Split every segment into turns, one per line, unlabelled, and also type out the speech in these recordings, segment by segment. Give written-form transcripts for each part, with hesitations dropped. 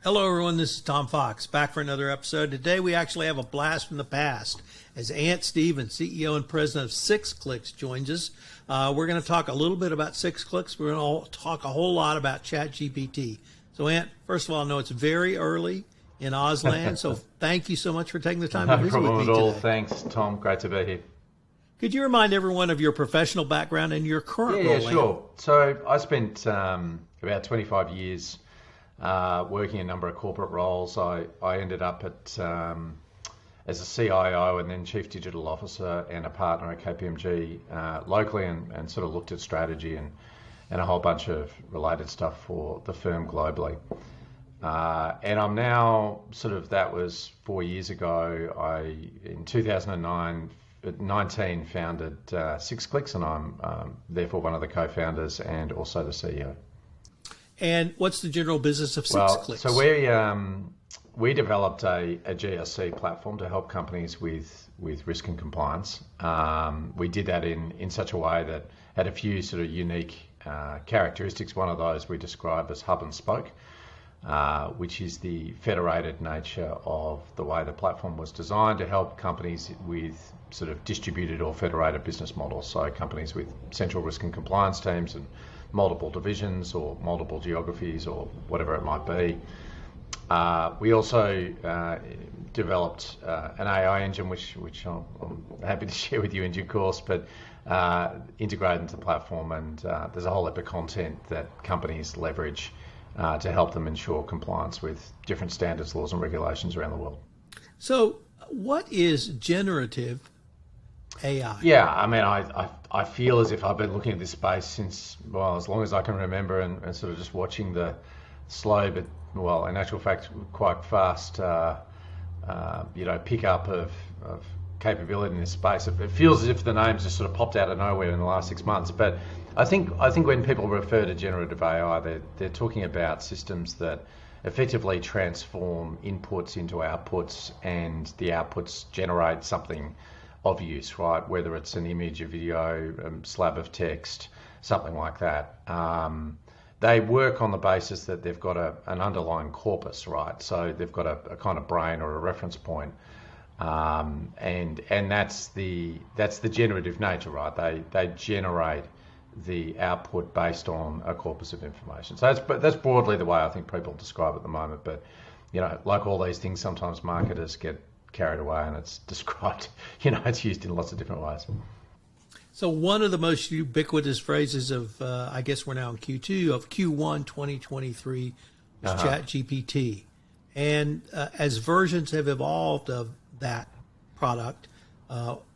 Hello, everyone. This is Tom Fox, back for another episode. Today, we actually have a blast from the past as Ant Stevens, CEO and president of 6Clicks, joins us. We're going to talk a little bit about 6Clicks. We're going to talk a whole lot about ChatGPT. So, Ant, first of all, I know it's very early in Auslan, so thank you so much for taking the time to visit with me today.
No problem at all. Thanks, Tom. Great to be here.
Could you remind everyone of your professional background and your current role?
Yeah, sure. So I spent about 25 years working in a number of corporate roles. I ended up as a CIO and then Chief Digital Officer and a partner at KPMG locally and sort of looked at strategy and a whole bunch of related stuff for the firm globally. And I'm now that was 4 years ago. In 2019 founded 6Clicks, and I'm therefore one of the co-founders and also the CEO.
And what's the general business of 6Clicks?
So we developed a GRC platform to help companies with risk and compliance. We did that in such a way that had a few sort of unique characteristics. One of those we describe as hub and spoke, which is the federated nature of the way the platform was designed to help companies with sort of distributed or federated business models. So companies with central risk and compliance teams and multiple divisions or multiple geographies or whatever it might be. We also developed an AI engine, which I'm happy to share with you in due course, but integrated into the platform, and there's a whole heap of content that companies leverage to help them ensure compliance with different standards, laws, and regulations around the world.
So what is generative AI?
Yeah, I mean, I feel as if I've been looking at this space since, well, as long as I can remember, and sort of just watching the slow, but, well, in actual fact, quite fast, pick up of capability in this space. It feels as if the names just sort of popped out of nowhere in the last 6 months. But I think when people refer to generative AI, they're talking about systems that effectively transform inputs into outputs, and the outputs generate something of use, right? Whether it's an image, a video, a slab of text, something like that. They work on the basis that they've got an underlying corpus, right? So they've got a kind of brain or a reference point, and that's the generative nature, right? They generate the output based on a corpus of information. So that's broadly the way I think people describe it at the moment. But like all these things, sometimes marketers get carried away and it's described, it's used in lots of different ways.
So one of the most ubiquitous phrases of, I guess we're now in Q2 of Q1 2023 is ChatGPT. And as versions have evolved of that product,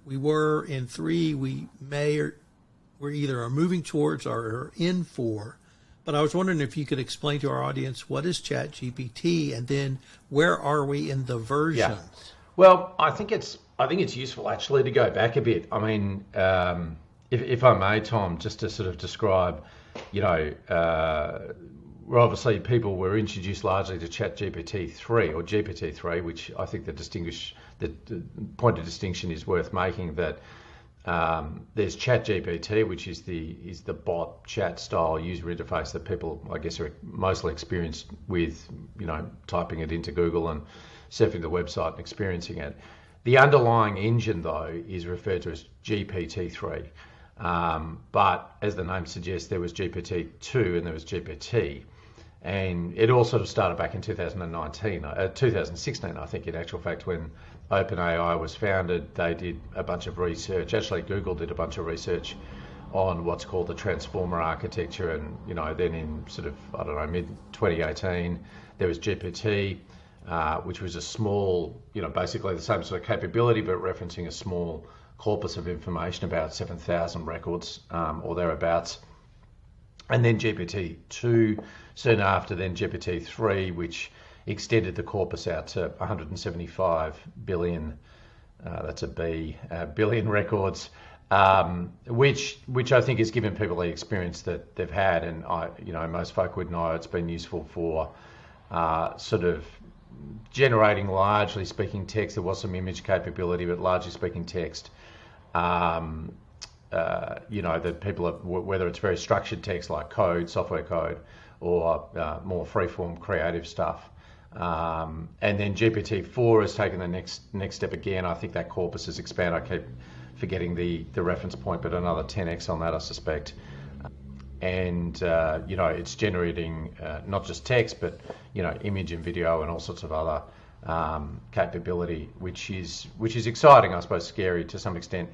we were in 3, we're either are moving towards or are in 4. But I was wondering if you could explain to our audience what is ChatGPT, and then where are we in the versions?
Yeah. Well, I think it's useful actually to go back a bit. I mean, if I may, Tom, just to sort of describe, obviously people were introduced largely to ChatGPT 3 or GPT-3, which I think the point of distinction is worth making, that there's ChatGPT, which is the bot chat style user interface that people, I guess, are mostly experienced with, typing it into Google and surfing the website and experiencing it. The underlying engine, though, is referred to as GPT-3. But as the name suggests, there was GPT-2 and there was GPT. And it all sort of started back in 2016, I think, in actual fact, when OpenAI was founded. They did a bunch of research. Actually, Google did a bunch of research on what's called the transformer architecture. And, then in sort of, mid-2018, there was GPT, which was a small, basically the same sort of capability, but referencing a small corpus of information, about 7,000 records or thereabouts. And then GPT-2 soon after, then GPT-3, which extended the corpus out to 175 billion, that's a B, billion records, which I think has given people the experience that they've had. And most folk would know it's been useful for sort of generating, largely speaking, text. There was some image capability, but largely speaking text. That people, whether it's very structured text like code, software code, or more free-form creative stuff, And then GPT-4 has taken the next step again. I think that corpus has expanded. I keep forgetting the reference point, but another 10x on that, I suspect. And it's generating not just text, but image and video and all sorts of other capability, which is exciting. I suppose scary to some extent.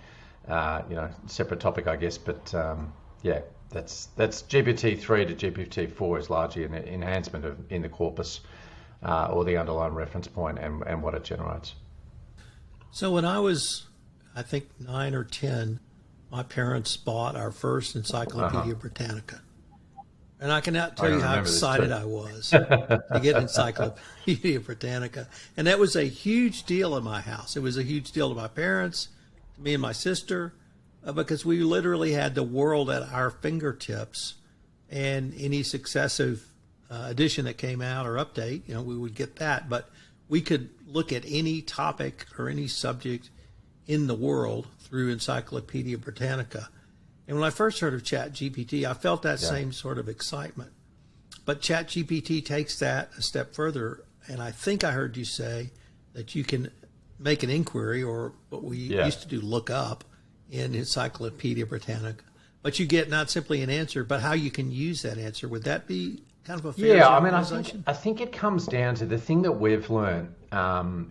Separate topic, I guess, but that's GPT-3 to GPT-4 is largely an enhancement in the corpus or the underlying reference point and what it generates.
So when I was, I think 9 or 10, my parents bought our first Encyclopedia Britannica. And I cannot tell you how excited I was to get Encyclopedia Britannica. And that was a huge deal in my house. It was a huge deal to my parents, to me and my sister, because we literally had the world at our fingertips. And any successive edition that came out or update, we would get that. But we could look at any topic or any subject in the world through Encyclopedia Britannica. And when I first heard of ChatGPT, I felt that same sort of excitement. But ChatGPT takes that a step further, and I think I heard you say that you can make an inquiry, or what we used to do, look up in Encyclopedia Britannica. But you get not simply an answer, but how you can use that answer. Would that be kind of a fair generalization?
I think it comes down to the thing that we've learned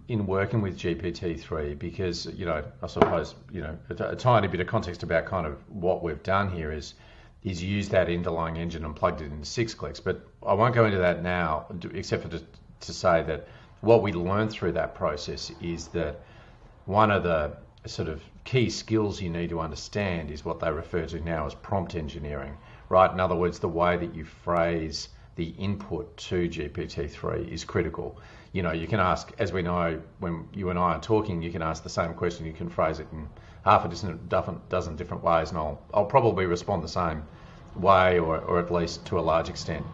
in working with GPT-3, because, I suppose, a tiny bit of context about kind of what we've done here is use that underlying engine and plugged it into 6clicks. But I won't go into that now, except for to say that what we learned through that process is that one of the sort of key skills you need to understand is what they refer to now as prompt engineering, right? In other words, the way that you phrase the input to GPT-3 is critical. You can ask, as we know, when you and I are talking, you can ask the same question, you can phrase it in half a dozen different ways, and I'll probably respond the same way, or at least to a large extent,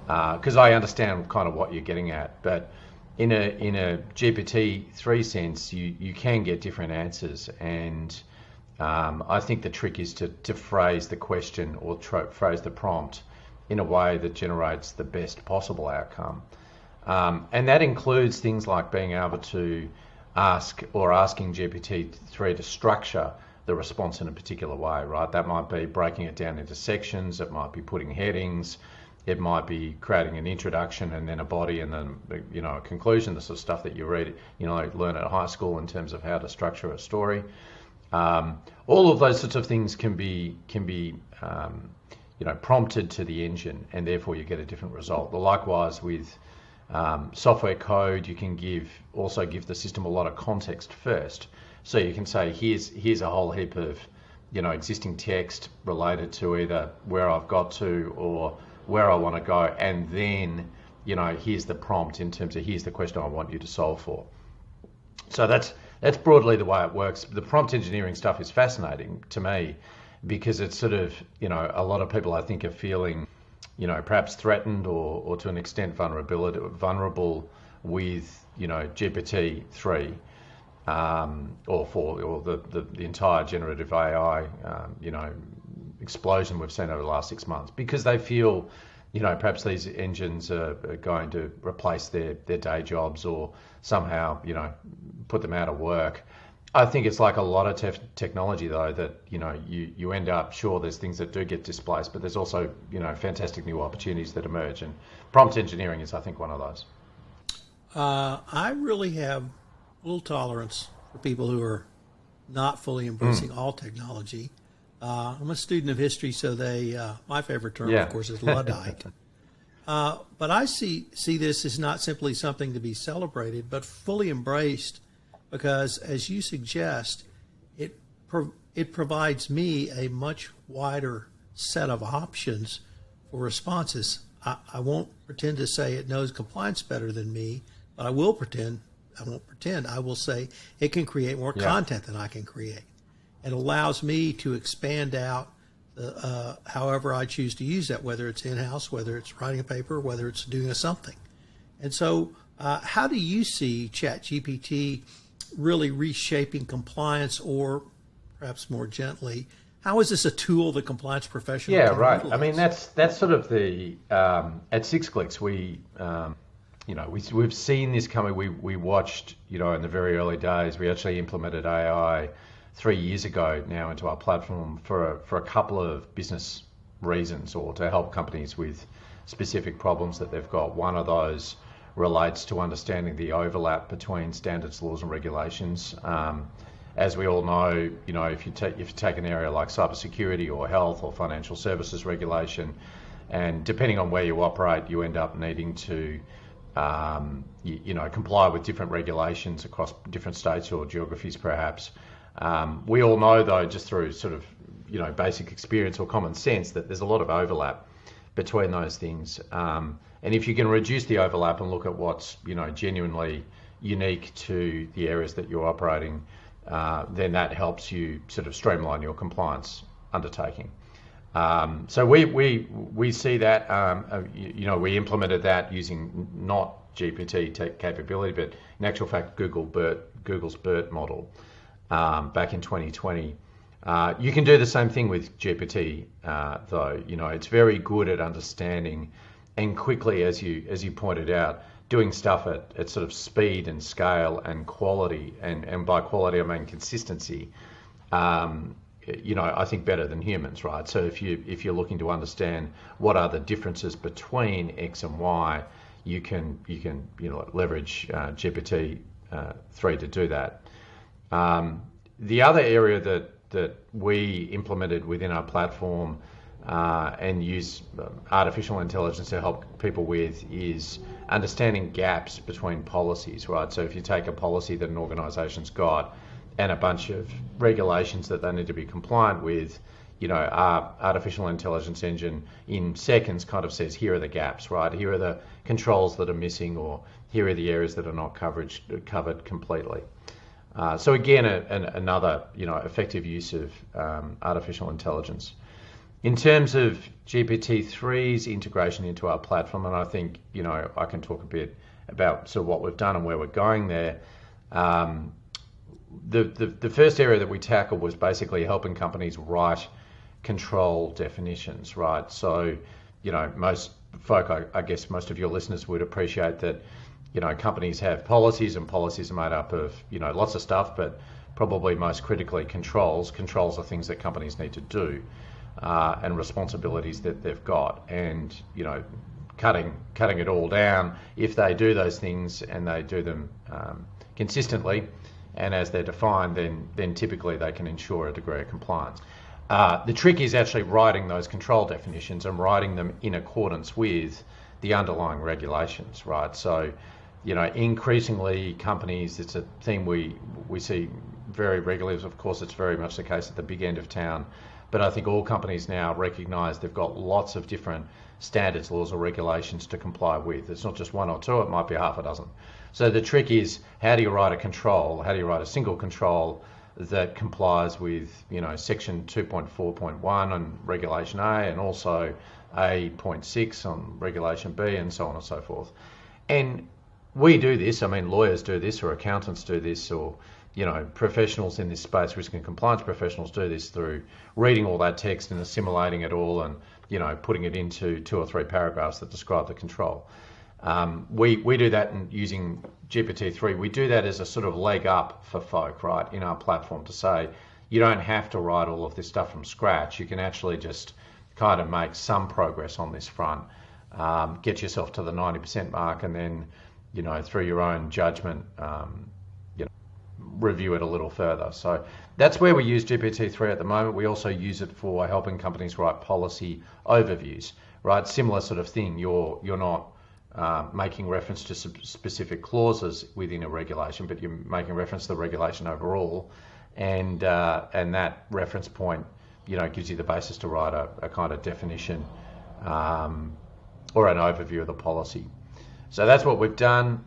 because I understand kind of what you're getting at. But in a GPT-3 sense, you can get different answers, and I think the trick is to phrase the question or phrase the prompt in a way that generates the best possible outcome. And that includes things like being able to asking GPT-3 to structure the response in a particular way, right? That might be breaking it down into sections, it might be putting headings, it might be creating an introduction and then a body and then a conclusion, the sort of stuff that you read, learn at high school in terms of how to structure a story. All of those sorts of things can be prompted to the engine, and therefore you get a different result. But likewise with software code, you can give the system a lot of context first. So you can say, here's a whole heap of existing text related to either where I've got to or where I want to go, and then here's the prompt in terms of here's the question I want you to solve for. So that's broadly the way it works. The prompt engineering stuff is fascinating to me, because it's sort of, a lot of people I think are feeling, perhaps threatened or to an extent vulnerable with, GPT-3 or 4, or the entire generative AI, explosion we've seen over the last 6 months, because they feel, perhaps these engines are going to replace their day jobs or somehow, put them out of work. I think it's like a lot of technology, though, that you end up, sure, there's things that do get displaced, but there's also fantastic new opportunities that emerge, and prompt engineering is, I think, one of those.
I really have little tolerance for people who are not fully embracing all technology. I'm a student of history, so my favorite term, of course, is Luddite. But I see this as not simply something to be celebrated, but fully embraced. Because, as you suggest, it provides me a much wider set of options for responses. I won't pretend to say it knows compliance better than me, but I won't pretend. I will say it can create more content than I can create. It allows me to expand out however I choose to use that, whether it's in-house, whether it's writing a paper, whether it's doing something. And so how do you see ChatGPT really reshaping compliance, or perhaps more gently, how is this a tool the compliance professional can utilize?
I mean, that's sort of the at 6clicks we we've seen this coming. We watched, in the very early days, we actually implemented AI 3 years ago now into our platform for a couple of business reasons, or to help companies with specific problems that they've got. One of those relates to understanding the overlap between standards, laws, and regulations. As we all know, if you take an area like cybersecurity or health or financial services regulation, and depending on where you operate, you end up needing to comply with different regulations across different states or geographies, perhaps. We all know, though, just through sort of basic experience or common sense, that there's a lot of overlap between those things. And if you can reduce the overlap and look at what's genuinely unique to the areas that you're operating, then that helps you sort of streamline your compliance undertaking. So we see that, we implemented that using not GPT capability, but in actual fact, Google's BERT model back in 2020. You can do the same thing with GPT, though. It's very good at understanding and quickly, as you pointed out, doing stuff at sort of speed and scale and quality, and by quality I mean consistency. I think better than humans, right? So if you're looking to understand what are the differences between X and Y, you can leverage GPT-3 to do that. The other area that we implemented within our platform and use artificial intelligence to help people with is understanding gaps between policies, right? So if you take a policy that an organisation's got and a bunch of regulations that they need to be compliant with, our artificial intelligence engine in seconds kind of says, here are the gaps, right? Here are the controls that are missing, or here are the areas that are not covered completely. So again, another effective use of artificial intelligence. In terms of GPT-3's integration into our platform, and I think I can talk a bit about sort of what we've done and where we're going there. The first area that we tackled was basically helping companies write control definitions, right? So, most folk, I guess most of your listeners would appreciate that, companies have policies, and policies are made up of, lots of stuff, but probably most critically controls. Controls are things that companies need to do, and responsibilities that they've got. And, cutting it all down, if they do those things and they do them consistently, and as they're defined, then typically they can ensure a degree of compliance. The trick is actually writing those control definitions and writing them in accordance with the underlying regulations, right? So, increasingly companies, it's a thing we see very regularly. Of course, it's very much the case at the big end of town, but I think all companies now recognise they've got lots of different standards, laws or regulations to comply with. It's not just one or two, it might be half a dozen. So the trick is, how do you write a control? How do you write a single control that complies with, section 2.4.1 on regulation A, and also A.6 on regulation B, and so on and so forth. And we do this, lawyers do this, or accountants do this, or professionals in this space, risk and compliance professionals do this through reading all that text and assimilating it all, and putting it into 2 or 3 paragraphs that describe the control. We do that using GPT-3. We do that as a sort of leg up for folk, right, in our platform, to say you don't have to write all of this stuff from scratch. You can actually just kind of make some progress on this front, get yourself to the 90% mark, and then through your own judgment, review it a little further. So that's where we use GPT-3 at the moment. We also use it for helping companies write policy overviews, right? Similar sort of thing. You're not making reference to specific clauses within a regulation, but you're making reference to the regulation overall, and that reference point, gives you the basis to write a kind of definition or an overview of the policy. So that's what we've done.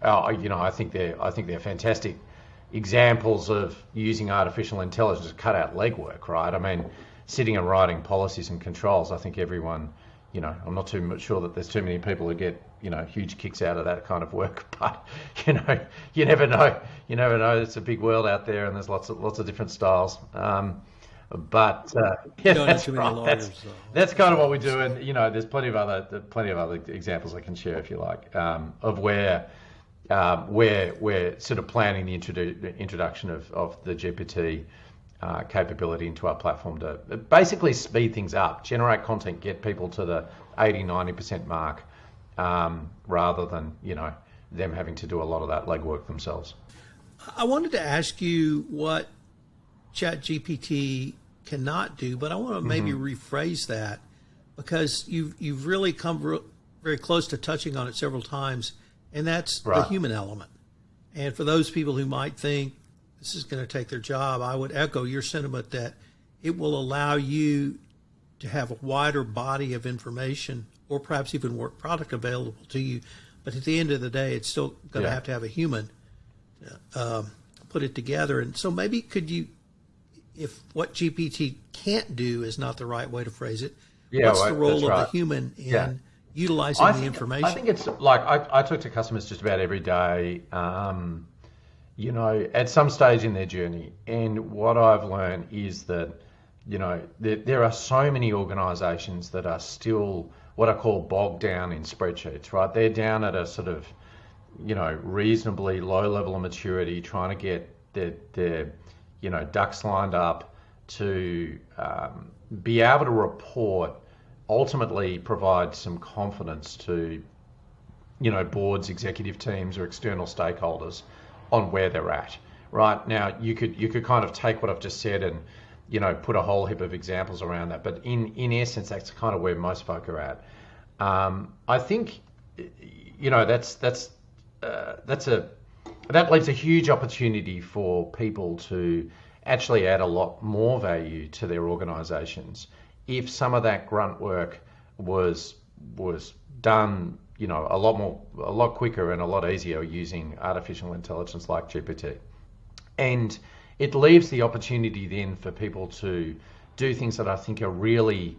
I think they're fantastic examples of using artificial intelligence to cut out legwork, right? Sitting and writing policies and controls, I think everyone, I'm not too sure that there's too many people who get, huge kicks out of that kind of work, but, you never know. You never know. It's a big world out there, and there's lots of different styles. But
You
yeah,
don't have
that's
too many
right.
lawyers, though.
That's kind of what we do, and there's plenty of other examples I can share if you like, of where we're sort of planning the introduction of the GPT capability into our platform to basically speed things up, generate content, get people to the 80-90% mark, rather than them having to do a lot of that legwork themselves.
I wanted to ask you what ChatGPT cannot do, but I want to maybe rephrase that, because you've really come very close to touching on it several times, and that's the
Right.
human element. And for those people who might think this is going to take their job, I would echo your sentiment that it will allow you to have a wider body of information, or perhaps even work product available to you. But at the end of the day, it's still going
Yeah.
to have a human put it together. And so maybe could you, if what GPT can't do is not the right way to phrase it,
Yeah,
what's the
right,
role
that's
of the
right.
human in
Yeah.
utilizing the information?
I think it's like I talk to customers just about every day, at some stage in their journey. And what I've learned is that, there are so many organizations that are still what I call bogged down in spreadsheets, right? They're down at a sort of, reasonably low level of maturity, trying to get their ducks lined up to be able to report, ultimately provide some confidence to, boards, executive teams, or external stakeholders on where they're at. Right now, you could kind of take what I've just said and put a whole heap of examples around that, but in essence, that's kind of where most folk are at. I think that leaves a huge opportunity for people to actually add a lot more value to their organisations if some of that grunt work was done, a lot quicker and a lot easier using artificial intelligence like GPT. And it leaves the opportunity then for people to do things that I think are really,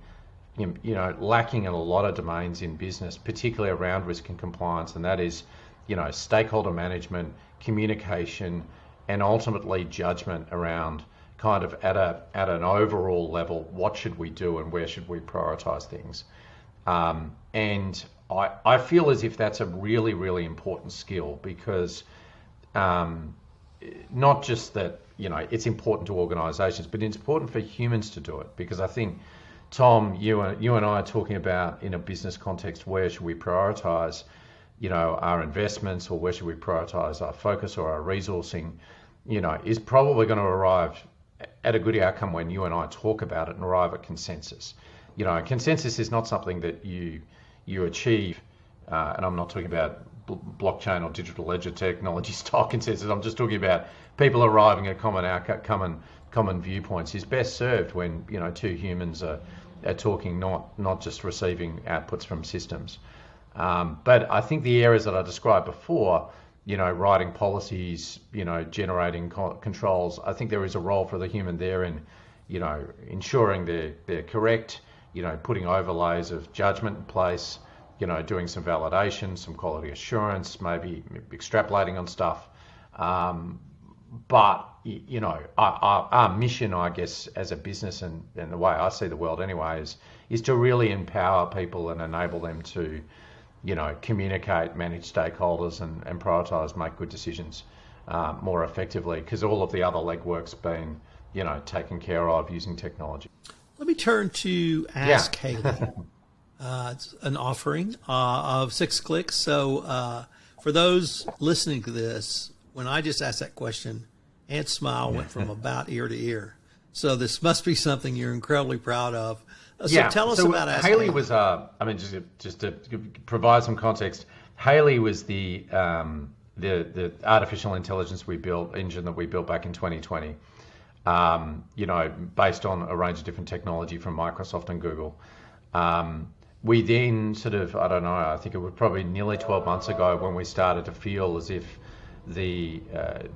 lacking in a lot of domains in business, particularly around risk and compliance, and that is, stakeholder management, communication, and ultimately judgment around kind of at an overall level, what should we do and where should we prioritize things. And I feel as if that's a really, really important skill, because not just that, it's important to organizations, but it's important for humans to do it. Because I think, Tom, you and I are talking about, in a business context, where should we prioritize, our investments, or where should we prioritize our focus or our resourcing, is probably going to arrive at a good outcome when you and I talk about it and arrive at consensus. Consensus is not something that you achieve, and I'm not talking about blockchain or digital ledger technology style consensus. I'm just talking about people arriving at common outcome, common viewpoints is best served when two humans are talking, not just receiving outputs from systems. But I think the areas that I described before, writing policies, generating controls, I think there is a role for the human there in, ensuring they're correct, putting overlays of judgment in place, doing some validation, some quality assurance, maybe extrapolating on stuff. But, our mission, I guess, as a business, and the way I see the world anyway, is to really empower people and enable them to, communicate, manage stakeholders, and prioritize, make good decisions more effectively, because all of the other legwork's been, taken care of using technology.
Let me turn to Ask Haley. It's an offering of 6 clicks. So for those listening to this, when I just asked that question, Ant's smile went from about ear to ear. So this must be something you're incredibly proud of. So tell us about Ask Haley.
Haley was, just to provide some context, Haley was the artificial intelligence engine that we built back in 2020. Based on a range of different technology from Microsoft and Google. We then I think it was probably nearly 12 months ago when we started to feel as if the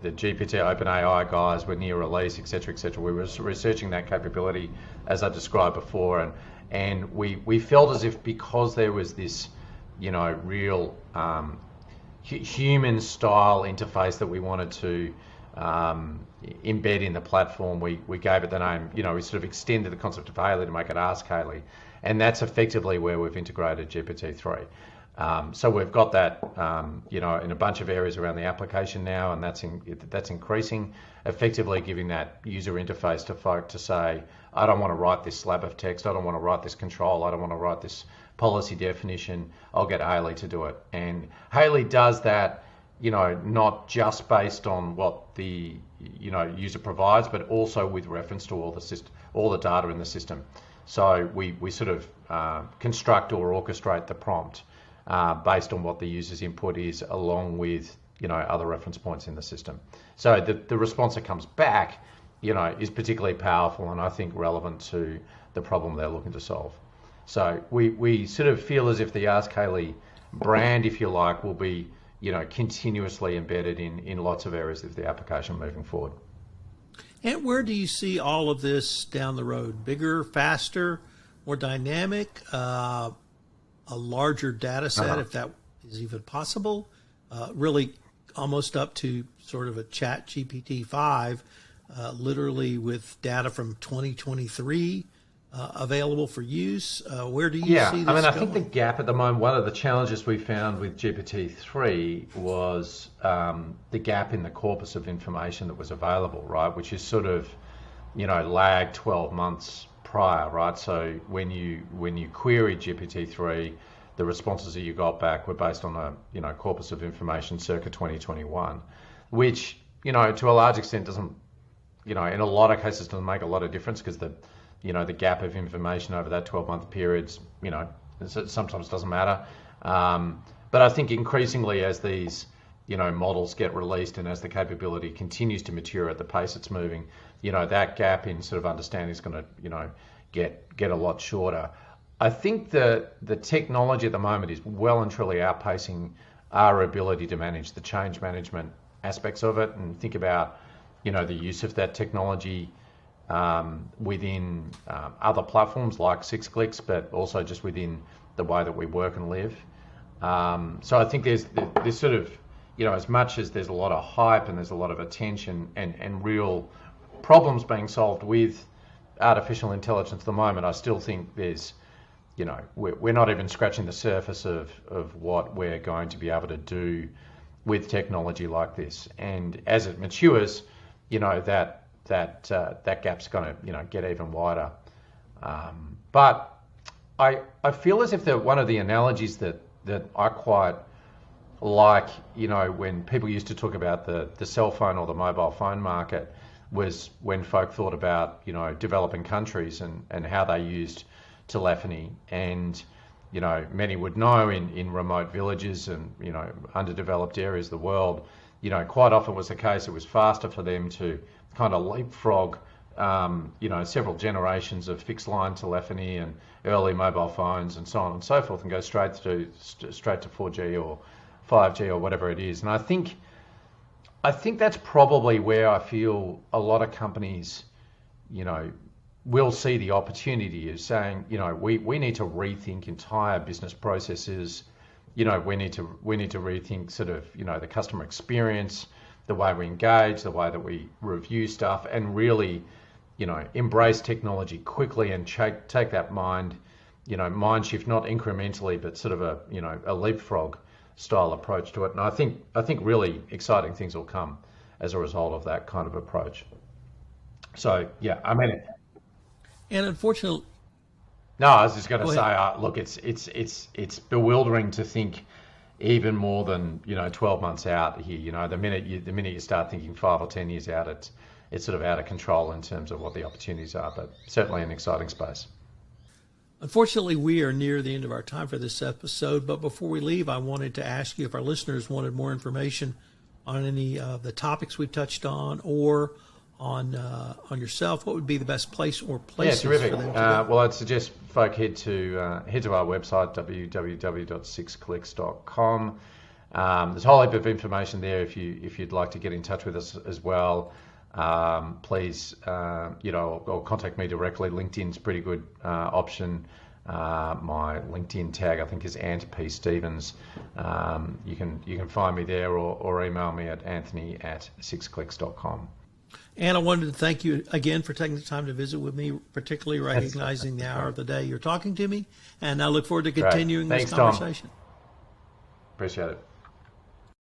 GPT OpenAI guys were near release, et cetera, et cetera. We were researching that capability, as I described before, and we felt as if, because there was this, real human style interface that we wanted to embed in the platform. We gave it the name, we sort of extended the concept of Haley to make it Ask Haley. And that's effectively where we've integrated GPT-3. So we've got that, in a bunch of areas around the application now, and that's increasing, effectively giving that user interface to folk to say, I don't want to write this slab of text, I don't want to write this control, I don't want to write this policy definition, I'll get Haley to do it. And Haley does that, not just based on what the user provides, but also with reference to all the data in the system. So we sort of construct or orchestrate the prompt based on what the user's input is, along with other reference points in the system. So the response that comes back, is particularly powerful and I think relevant to the problem they're looking to solve. So we sort of feel as if the Ask Haley brand, if you like, will be continuously embedded in lots of areas of the application moving forward.
And where do you see all of this down the road? Bigger, faster, more dynamic, a larger data set, if that is even possible, really almost up to sort of a ChatGPT 5, literally with data from 2023 available for use. Where do you see this going?
I think the gap at the moment, one of the challenges we found with GPT-3 was the gap in the corpus of information that was available, right? Which is sort of, lagged 12 months prior, right? So when you queried GPT-3, the responses that you got back were based on a corpus of information circa 2021, which to a large extent doesn't, in a lot of cases doesn't make a lot of difference, because the gap of information over that 12-month period, sometimes doesn't matter. But I think increasingly as these models get released and as the capability continues to mature at the pace it's moving, that gap in sort of understanding is going to get a lot shorter. I think the technology at the moment is well and truly outpacing our ability to manage the change management aspects of it, and think about the use of that technology within other platforms like 6clicks, but also just within the way that we work and live. So I think there's sort of, as much as there's a lot of hype and there's a lot of attention and real problems being solved with artificial intelligence at the moment, I still think there's, we're not even scratching the surface of what we're going to be able to do with technology like this. And as it matures, that gap's going to get even wider. But I feel as if one of the analogies that I quite like, when people used to talk about the cell phone or the mobile phone market, was when folk thought about developing countries and how they used telephony. And many would know in remote villages and underdeveloped areas of the world, quite often was the case it was faster for them to kind of leapfrog several generations of fixed line telephony and early mobile phones and so on and so forth, and go straight to 4G or 5G or whatever it is. And I think that's probably where I feel a lot of companies will see the opportunity, is saying, we need to rethink entire business processes. We need to rethink sort of, the customer experience, the way we engage, the way that we review stuff, and really, embrace technology quickly and take that mind shift, not incrementally, but sort of a leapfrog style approach to it. And I think really exciting things will come as a result of that kind of approach. So yeah, I mean,
and unfortunately,
no, I was just going to say, look, it's bewildering to think even more than 12 months out here. The minute you start thinking 5 or 10 years out, it's sort of out of control in terms of what the opportunities are. But certainly an exciting space.
Unfortunately, we are near the end of our time for this episode. But before we leave, I wanted to ask you if our listeners wanted more information on any of the topics we've touched on, or on yourself, what would be the best place or places
for them
to go?
Well, I'd suggest folk head to our website, www.6clicks.com. There's a whole heap of information there if you'd like to get in touch with us as well. Please, or contact me directly. LinkedIn's a pretty good option. My LinkedIn tag, I think, is Ant P. Stevens. You can find me there, or email me at anthony@sixclicks.com.
And I wanted to thank you again for taking the time to visit with me, particularly recognizing the hour of the day you're talking to me. And I look forward to continuing this
Thanks, Tom.
conversation.
Appreciate it.